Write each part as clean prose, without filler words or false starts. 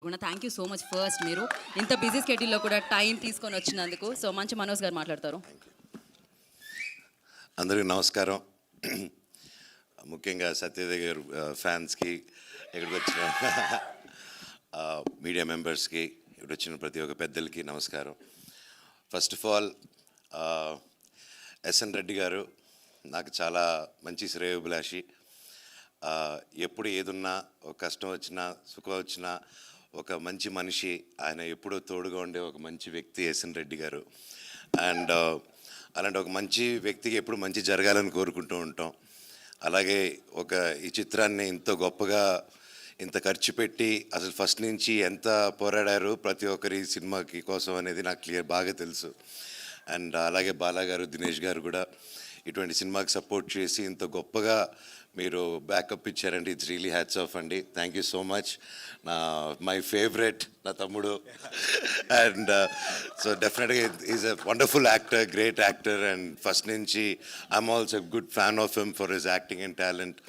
Guna thank you so much first మీరు ఇంత busy స్కెడ్యూల్లో కూడా టైం తీసుకొని వచ్చినందుకు. సో మంచి మనోజ్ గారు మాట్లాడతారు. అందరికీ నమస్కారం. ముఖ్యంగా సత్యదేవ్ గారు ఫ్యాన్స్కి, ఇక్కడికి వచ్చిన మీడియా మెంబర్స్కి, ఇక్కడ వచ్చిన ప్రతి ఒక్క పెద్దలకి నమస్కారం. First of all S N Reddy garu నాకు చాలా మంచి శ్రేయోభిలాషి. ఎప్పుడు ఏదున్నా, ఒక కష్టం వచ్చినా సుఖం వచ్చినా ఒక మంచి మనిషి, ఆయన ఎప్పుడూ తోడుగా ఉండే ఒక మంచి వ్యక్తి ఎస్ఎన్ రెడ్డి గారు. అండ్ అలాంటి ఒక మంచి వ్యక్తికి ఎప్పుడు మంచి జరగాలని కోరుకుంటూ ఉంటాం. అలాగే ఈ చిత్రాన్ని ఇంత గొప్పగా ఇంత ఖర్చు పెట్టి అసలు ఫస్ట్ నుంచి ఎంత పోరాడారు ప్రతి ఒక్కరి సినిమాకి కోసం అనేది నాకు బాగా తెలుసు. అండ్ అలాగే బాలా గారు, దినేష్ గారు కూడా ఇటువంటి సినిమాకి సపోర్ట్ చేసి ఇంత గొప్పగా మీరు బ్యాకప్ ఇచ్చారండి. ఇట్స్ రియలీ హ్యాట్స్ ఆఫ్ అండి. Thank you so much. My favourite నా తమ్ముడు. అండ్ సో డెఫినెట్గా is a wonderful actor, great actor. And first నుంచి I'm also good fan of him for his acting and talent.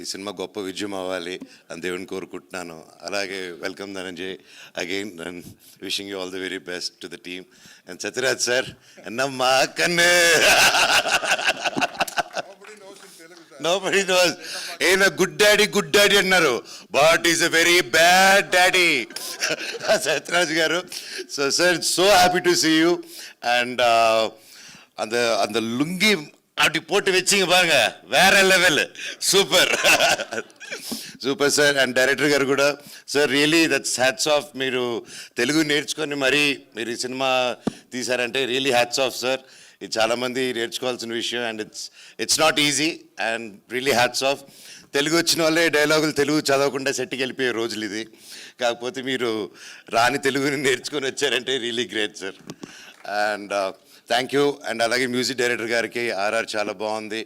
ఈ సినిమా గొప్ప విజయం అవ్వాలి అని దేవుని కోరుకుంటున్నాను. అలాగే welcome Dhananjay again, and wishing you all the very best to the team. And Sathyaraj sir అన్నమ్మా కన్ను nobody knows. Ain't a good daddy అన్నారు, but he's a very bad daddy. Satraj garu. So sir, so happy to see you. And அந்த லுங்கி அப்படி போட்டு வச்சிங்க பாருங்க, வேற level, super super sir. And director గారు కూడా sir really that's hats off. మీరు తెలుగు నేర్చుకొని మరీ మీరు ఈ సినిమా తీశారంటే రియలీ హ్యాట్స్ ఆఫ్ సార్. ఇది చాలామంది నేర్చుకోవాల్సిన విషయం. And it's not easy and really hats off. Telugu వచ్చిన వాళ్ళే డైలాగులు తెలుగు చదవకుండా సెట్కి వెళ్ళిపోయే రోజులు ఇది. కాకపోతే మీరు రాని తెలుగుని నేర్చుకొని వచ్చారంటే really great sir. And thank you. And అలాగే మ్యూజిక్ డైరెక్టర్ గారికి ఆర్ఆర్ చాలా బాగుంది.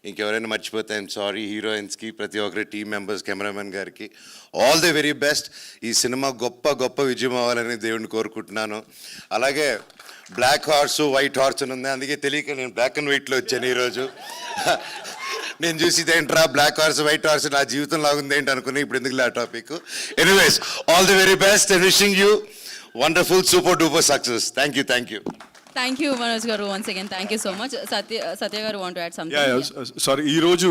ఇంకెవరైనా మర్చిపోతే ఐఎమ్ సారీ. హీరోయిన్స్కి, ప్రతి ఒక్కరి టీమ్ మెంబర్స్, కెమెరామెన్ గారికి ఆల్ ది వెరీ బెస్ట్. ఈ సినిమా గొప్ప విజయం అవ్వాలని దేవుడిని కోరుకుంటున్నాను. అలాగే బ్లాక్ హార్స్, వైట్ హార్స్ అని ఉంది, అందుకే తెలియక నేను బ్లాక్ అండ్ వైట్లో వచ్చాను ఈరోజు. నేను చూసి ఏంట్రా బ్లాక్ హార్స్, వైట్ హార్స్ నా జీవితం లాగుంది ఏంటి అనుకుని, ఇప్పుడు ఎందుకు ఆ topic. Anyways, all the very best and wishing you wonderful super duper success. Thank you. Thank you Manoj గారు. Once again thank you so much. Satya గారు want to add something? Sorry, ఈరోజు